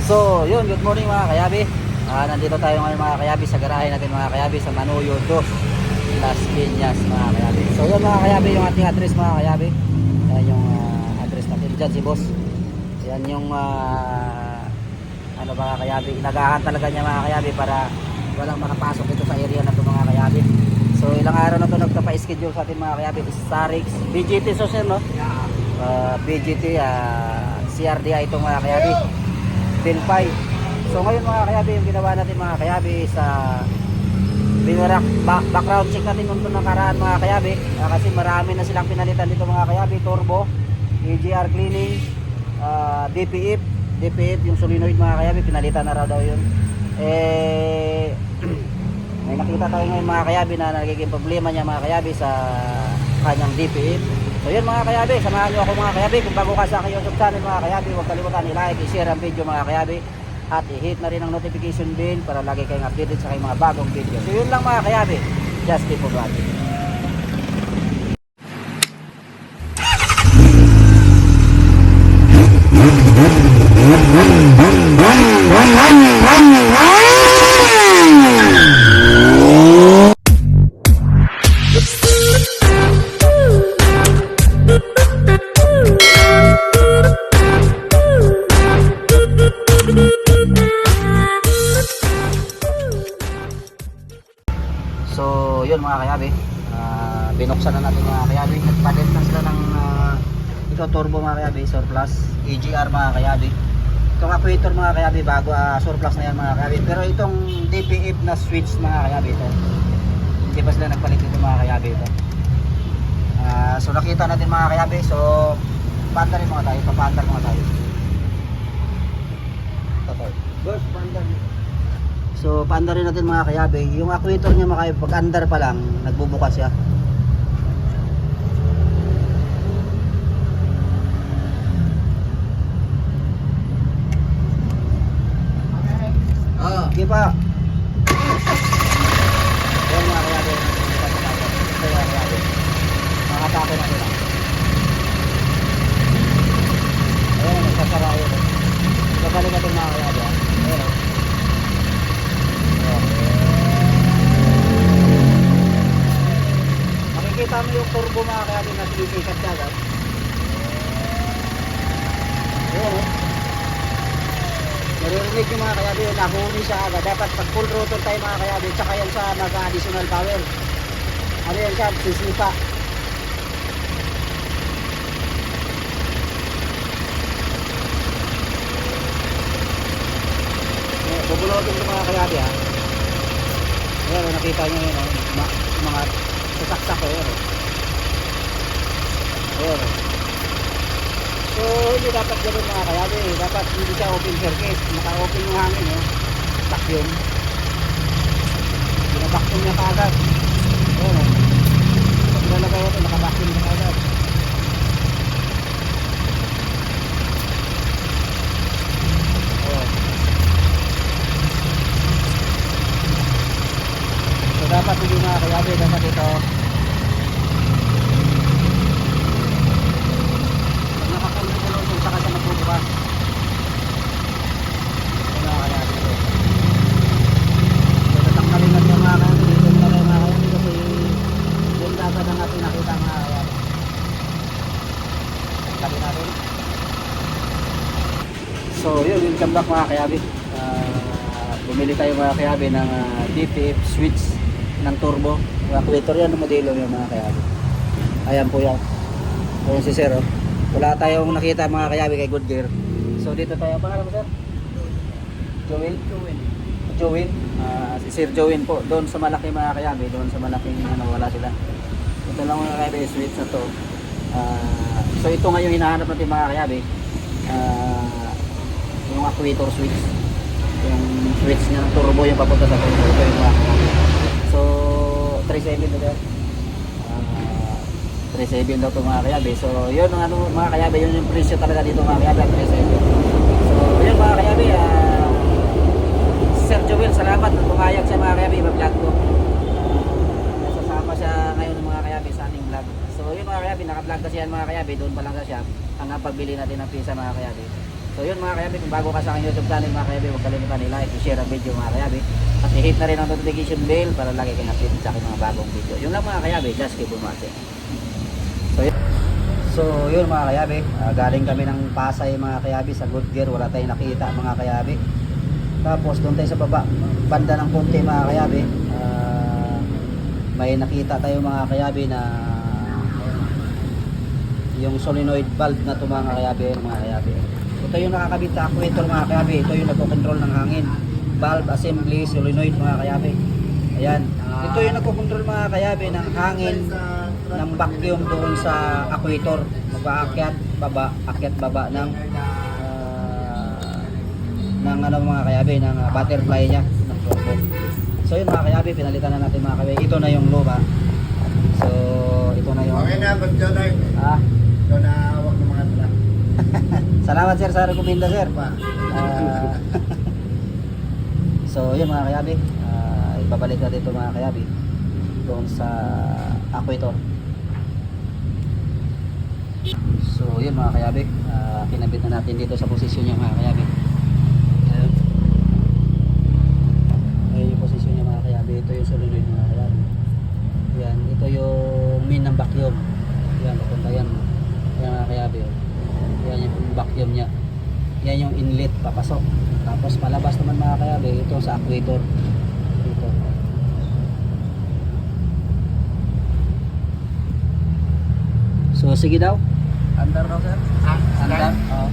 So, yun, good morning mga kayabi. Nandito tayo ngayon mga kayabi sa garahe natin mga kayabi sa Manuyo 2, Las Piñas mga kayabi. So, yun mga kayabi, yung ating address mga kayabi. Yan yung address natin dyan si boss. Yan yung ano mga kayabi, inagahan talaga niya mga kayabi para walang makapasok dito sa area na ito mga kayabi. So, ilang araw na ito nagpapa-schedule sa atin mga kayabi. Starix, BGT social no? BGT, CRDI itong mga kayabi. Pinpay. So ngayon mga kayabi, yung ginawa natin mga kayabi sa background check natin nung nakaraan mga kayabi, kasi marami na silang pinalitan dito mga kayabi. Turbo, EGR cleaning, DPF yung solenoid mga kayabi, pinalitan na raw daw yun. May nakita tayo ngayon mga kayabi na nagiging problema niya mga kayabi sa kanyang DPF. So yun mga kayabi, samahan nyo ako mga kayabi. Kung bago ka sa aking YouTube channel mga kayabi, huwag kalimutan i-like, i-share ang video mga kayabi, at i-hit na rin ang notification bell para lagi kayong updated sa aking mga bagong video. So yun lang mga kayabi, just keep on watching. So yun mga kayabi, binuksan na natin mga kayabi. Nagpalit na sila ng ito turbo mga kayabi, surplus EGR mga kayabi. Itong actuator mga kayabi bago, surplus na yan mga kayabi. Pero itong DPF na switch mga kayabi, ito hindi pa sila nagpalit ito mga kayabi ito. So nakita natin mga kayabi. So paandar rin mga tayo, papaandar mga tayo. Boss, paandar. So paandar rin natin mga kayabe. Yung actuator niya mga kayabe, pag andar pa lang nagbubukas siya. Okay pa. Ayan mga kayabe, kaya kayabe makatake na nila. Ayan, nagsasara yun. Babalik natin mga kayabe. Ayan. Makikita mo yung turbo mga kayabi na sinisikat siya agad. Ayan o. Naririnig yung mga kayabi, nahuni siya agad. Dapat pag full rotor tayo mga kayabi, tsaka yan siya mag-additional power. Ano yan siya, sisipa. Bubunutin ito mga kayabi ha. Ayan, nakita nyo yun mga sasaksak ko yun. Ayan. So hindi dapat ganoon mga kayabi, dapat hindi siya open circuit, naka-open yung hangin vacuum. Bina-vacuum niya kaagad. Ayan. Pag nalagay ito, naka-vacuum niya kaagad. Dapat hindi mga kayabi, dapat ito pag nakakulong kung saka siya magbubukas. Ito mga kayabi ito. So tatanggalin natin yung mga kayabi dito na rin mga kayabi kasi yung dapat na natin nakita mga kayabi. Tanggalin natin. So yun, yung comeback mga kayabi. Bumili tayo mga kayabi ng DPF switch ng turbo actuator. Yan ang modelo yung mga kayabi. Ayan po yan. Ayan si sir. Wala tayong nakita mga kayabi kay Goodyear. So dito tayo. Pangalan mo sir? Joel. Si Sir Joel po. Doon sa malaki mga kayabi. Doon sa malaking wala sila. Ito lang mga kayabi switch na to. So ito nga yung hinahanap natin mga kayabi. Yung actuator switch. Yung switch niya ng turbo yung papunta sa turbo. Ito yung mga kayabi. So 3.7 na daw. 3.7 daw ito mga kayabi. So yun ang ano mga kayabi, yun yung presyo talaga dito mga kayabi, 3.7. So yun mga kayabi, Sir Joel, salamat na pumayag siya mga kayabi, i-vlog ko. Nasasama siya ngayon mga kayabi sa ating vlog. So yun mga kayabi, naka-vlog kasi yan mga kayabi, doon pa lang siya hanggang pagbili natin ng pizza mga kayabi. So yun mga kayabi, kung bago ka sa aking YouTube channel mga kayabi, huwag kalimutan i-like, i-share ang video mga kayabi. At i-hit na rin ang notification bell para lagi kang update sa aking mga bagong video. Yun lang mga kayabi, just keep on watching. So yun mga kayabi, galing kami ng Pasay mga kayabi sa Good Gear, wala tayong nakita mga kayabi. Tapos doon tayo sa baba, banda ng konti mga kayabi, may nakita tayo mga kayabi na yung solenoid valve na ito mga kayabi, mga kayabi. Ito yung nakakabit sa actuator mga kayabi, ito yung nagko-control ng hangin. Valve assembly, solenoid mga kayabi. Ayan, ito yung nagko-control mga kayabi ng hangin ng vacuum doon sa actuator. Mag-aakyat, baba, akyat baba ng ano mga kayabi, ng butterfly niya, ng turbo. So yun mga kayabi, pinalitan na natin mga kayabi. Ito na yung luma. So ito na yung Okay na, ba't ka na? Ikaw na hawak ng mga tala. Salamat sir sa rekomenda sir. Pa. So yun mga kayabi, ibabalik na dito mga kayabi doon sa aquator. So yun mga kayabi, kinabit na natin dito sa posisyon niya mga kayabi. Ayun yung posisyon niya mga kayabi. Ito yung solenoid mga kayabi. Yan, ito yung main ng vacuum. Yan, papunta yan. Yan mga kayabi. Yan yung vacuum niya. Yan yung inlet papasok. Tapos palabas naman mga kayabi, ito sa actuator. Ito. So sige daw. Andar daw sir. Andar. Oo.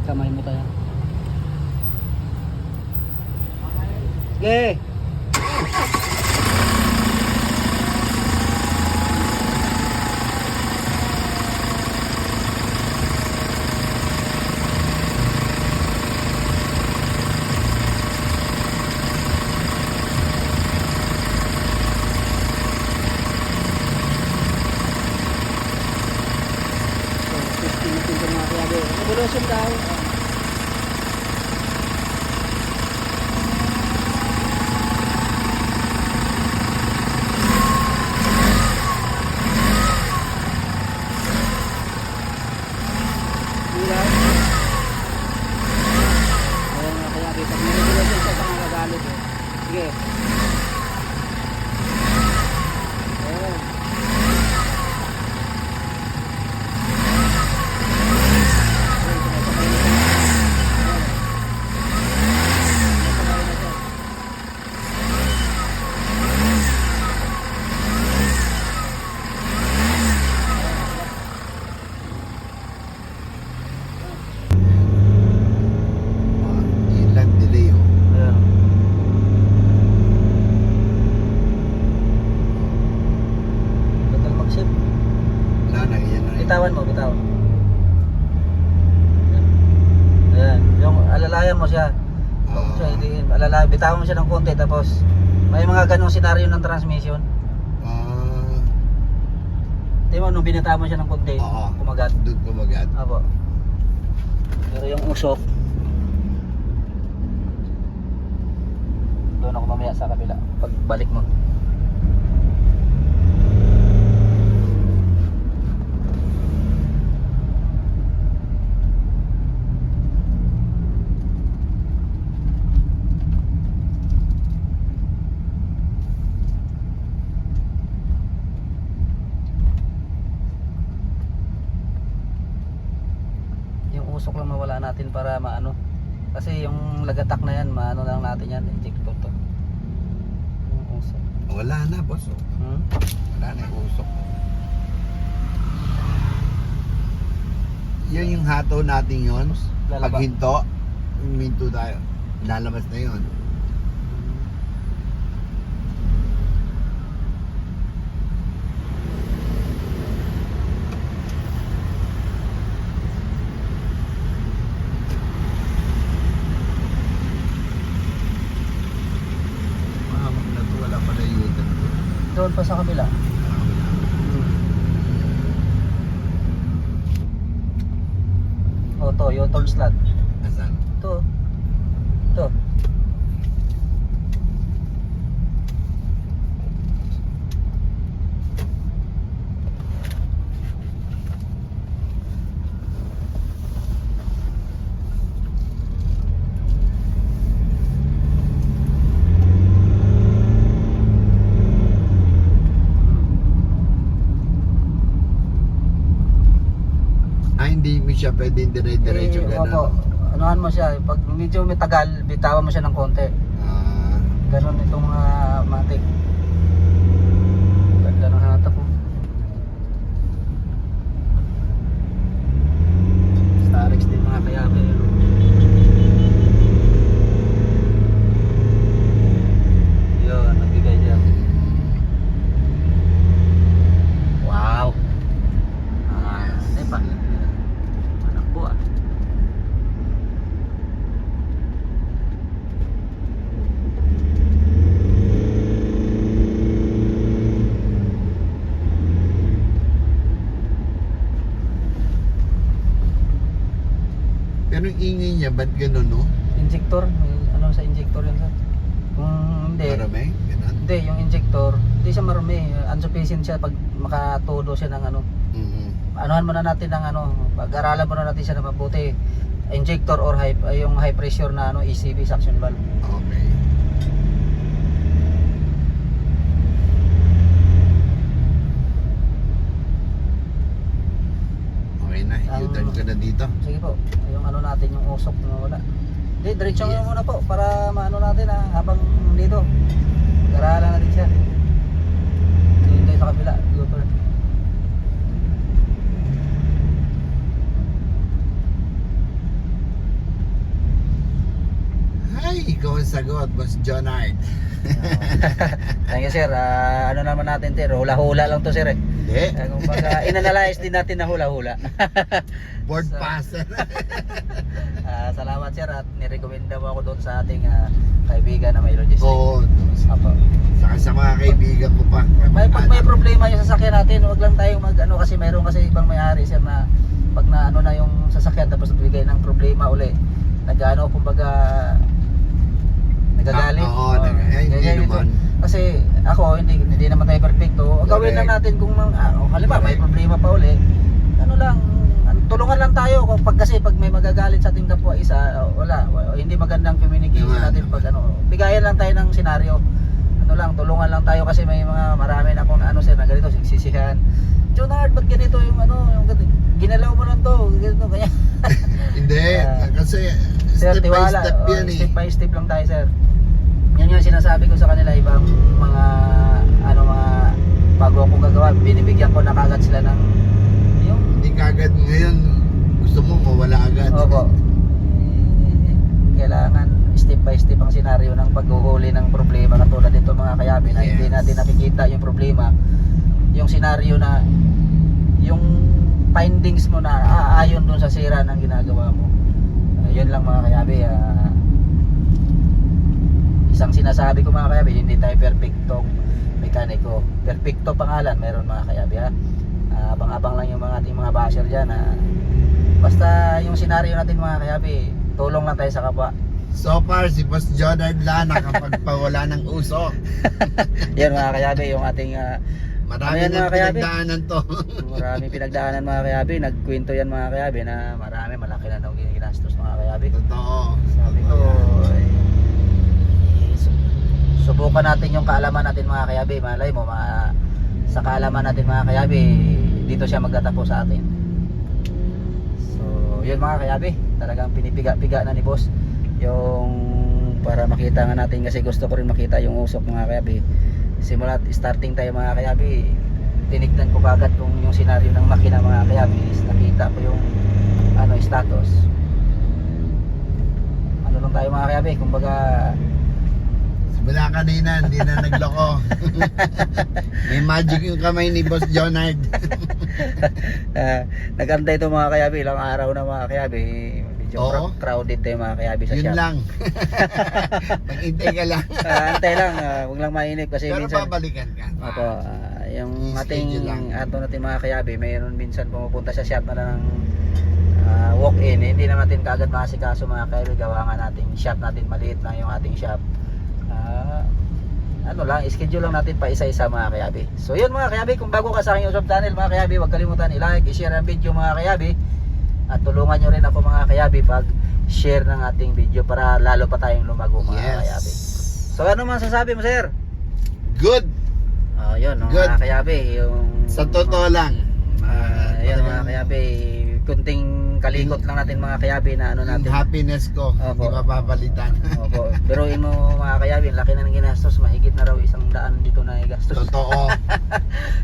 Kamay mo tayo. Sige. Evolution daw. Sige. Ilan delay oh. Ayan. Bagal mag-ship. Wala na, yan na rin. Bitawan mo, bitawan. Ayan, yung alalayan mo siya. Huwag mo siya idiin. Alalayan, bitawan mo siya ng konti tapos may mga ganong senaryo ng transmission. Di mo, nung binitawan mo siya ng konti, Oo. kumagat. Doon kumagat. Apo. Pero yung usok, doon ako mamaya sa kabila. Pagbalik mo. Usok lang mawala natin para maano, kasi yung lagatak na yan maano lang natin yan, injector to yung usok. Wala na, boss. Wala na yung usok. Yan yung hato natin yun. Lalaba. Pag hinto, minto tayo. Lalabas na yun. Wala pala yun. pa sa kabila. O to, yung toll slot. Asan? Ito. Ito. Hindi mo siya pwedeng dire-diretso Opo. gano'n. Anuhan mo siya, pag medyo may tagal, bitawan mo siya ng konti. Ah, Ganon itong mga matik. Ganda ng hatak ko. Starex din mga kayabe. Yun, nagbigay siya. Wow. Ano pa? Anak po ah. pero yung ingay niya, ba't gano'n, no? Injector, ano sa injector yun sir? Kung hindi, Marami? Gano'n? hindi yung injector, hindi siya marumi, insufficient siya pag makatodo siya ng ano. Anuhan muna natin ng ano, pag-aralan muna natin siya na mabuti. Injector or yung high pressure na ano, ECV suction valve. Okay. Okay na, U-turn ka na dito. Sige po, yung ano natin yung usok na wala. Hindi, diretso Yes. muna po para maano natin habang dito. Pag-aralan natin siya. Dito sa kabila, U-turn. Ay, ikaw ang sagot, Boss Jonard. Thank you sir. Ano naman natin sir, hula-hula lang to sir eh. Hindi. Kung baga, inanalyze din natin na hula-hula. Board So, passer. Salamat sir at nirekomenda mo ako doon sa ating kaibigan na may logistics. Oo. Apo. Saka sa mga kaibigan ko pa. Pag may problema yung sasakyan natin, wag lang tayong mag ano kasi mayroon kasi ibang may-ari sir na pag na ano na yung sasakyan tapos bigay ng problema uli. Nag-ano kumbaga nagagalit. Oo, ay, hindi ganyan naman. Kasi ako hindi naman tayo perfecto. Gawin lang natin kung halimbawa may problema pa uli. Ano lang tulungan lang tayo kasi pag may magagalit sa ating kapwa isa, wala hindi magandang communication natin pag ano. Bigayan lang tayo ng senaryo. Ano lang, tulungan lang tayo kasi may mga marami na akong ano sir na ganito sisihan. Jonard, ba't ganito yung ano, yung ginalaw mo lang to, ganito kaya. Hindi, kasi Sir, step by tiwala. step yan eh. Step by step lang tayo, sir. Yan yung sinasabi ko sa kanila, ibang mga ano mga bago ako gagawa, binibigyan ko na kagad sila ng yung Hindi kagad ngayon, gusto mo mawala agad. opo. Kailangan step by step ang senaryo ng paghuhuli ng problema katulad dito mga kayabi na hindi Yes. natin nakikita yung problema. Yung senaryo na yung findings mo na aayon dun sa sira ng ginagawa mo. Yun lang mga kayabi. Isang sinasabi ko mga kayabi, hindi tayo perfectong mekaniko. Perfecto pangalan meron mga kayabi ha. Abang-abang lang yung mga ating mga basher dyan. Basta yung senaryo natin mga kayabi, tulong lang tayo sa kapwa. So far, si Boss Jonard lang nakapagpawala ng usok. Yan mga kayabi, yung ating Marami Ayan, nang mga kayabi. pinagdaanan to. marami pinagdaanan mga kayabi. Nagkwento yan mga kayabi na malaki na daw ginastos mga kayabi. Totoo. Sabi ko, subukan natin yung kaalaman natin mga kayabi. Malay mo, sa kaalaman natin mga kayabi, dito siya magtatapos sa atin. So, yun mga kayabi. Talagang pinipiga-piga na ni boss. Yung para makita nga natin kasi gusto ko rin makita yung usok mga kayabi. Simula't starting tayo mga kayabi, tinignan ko kagad kung yung senaryo ng makina mga kayabi is nakita ko yung ano status. Ano lang tayo mga kayabi, kumbaga Simula kanina, hindi na nagloko. May magic yung kamay ni Boss Jonard. nagantay ito mga kayabi, ilang araw na mga kayabi, medyo Oo. crowded tayo mga kayabi sa Yun shop. lang. Mag-intay ka lang. Antay lang, huwag lang mainip kasi Pero minsan babalikan ka. opo, yung I-schedule lang. ato natin mga kayabi, mayroon minsan pumupunta sa shop na lang walk-in, hindi naman natin kaagad makasikaso mga kayabi, gawa nga nating shop natin, maliit lang yung ating shop. Ano lang, schedule lang natin pa isa-isa mga kayabi. So yun mga kayabi, kung bago ka sa aking YouTube channel mga kayabi, huwag kalimutan i-like, i-share ang video mga kayabi. At tulungan nyo rin ako mga kayabi pag share ng ating video para lalo pa tayong lumago mga kayabi. So ano man sasabi mo sir? Good. Yun Good. mga kayabi, yung Sa totoo lang. yun mga kayabi, kunting kalikot lang natin mga kayabi na ano Yung natin. happiness ko, hindi Opo. mapapalitan. Opo. Biruin mo mga kayabi, ang laki na ng ginastos, mahigit na raw 100 dito na igastos. Totoo.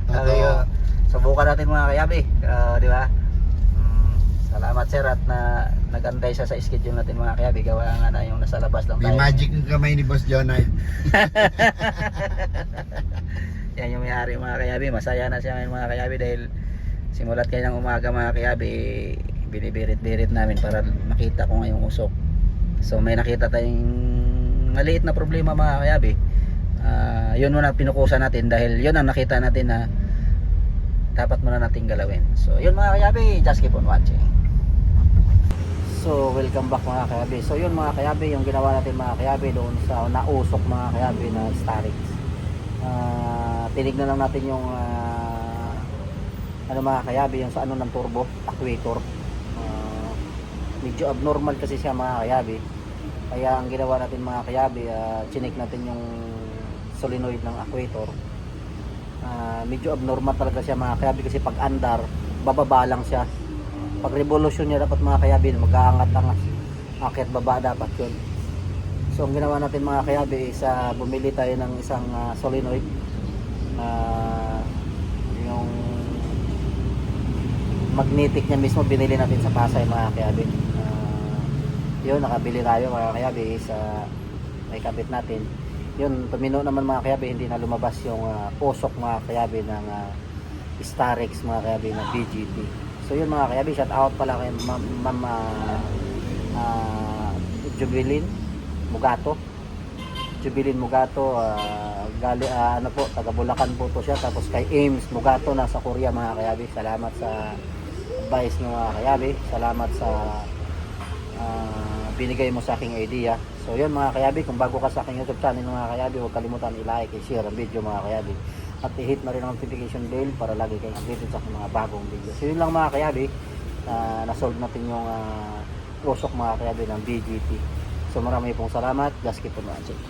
Totoo. Subukan natin mga kayabi, di ba? Salamat sir at nagantay siya sa schedule natin mga kayabi, gawa nga na yung nasa labas lang May tayo. magic yung kamay ni Boss Jonay. Yan yung may-ari mga kayabi, masaya na siya ngayon mga kayabi dahil simulat kayo ng umaga mga kayabi, binibirit-birit namin para makita ko ngayong usok. So may nakita tayong maliit na problema mga kayabi. Yun muna pinukusan natin dahil yun ang nakita natin na dapat muna nating galawin. So yun mga kayabi, just keep on watching. So welcome back mga kayabi. So yun mga kayabi, yung ginawa natin mga kayabi doon sa nausok mga kayabi na Starix. Tinignan lang natin yung ano mga kayabi, yung sa ano ng turbo actuator. Medyo abnormal kasi siya mga kayabi. Kaya ang ginawa natin mga kayabi, chinik natin yung solenoid ng actuator. Medyo abnormal talaga siya mga kayabi kasi pag andar, bababa lang siya. Pag revolution niya dapat mga kayabi, mag-aangat-angat. Akit baba dapat yun. So ang ginawa natin mga kayabi is bumili tayo ng isang solenoid. Yung magnetic niya mismo binili natin sa Pasay mga kayabi. Yun, nakabili tayo mga kayabi sa may kabit natin. Yun, tumino naman mga kayabi, hindi na lumabas yung usok mga kayabi ng Starix mga kayabi ng BGT. So yun mga kayabi, shout out pala kay Ma'am Jubilin Mugato. Jubilin Mugato, ano po, taga Bulacan po to siya. Tapos kay Ames Mugato, nasa Korea mga kayabi. Salamat sa advice ng mga kayabi. Salamat sa binigay mo sa aking idea. So yun mga kayabi, kung bago ka sa aking YouTube channel mga kayabi, huwag kalimutan i-like, i-share ang video mga kayabi. At i-hit na rin ang notification bell para lagi kayong updated sa aking mga bagong video. So yun lang mga kayabi, na-solve natin yung usok mga kayabi ng BGT. So marami pong salamat. Just keep on watching.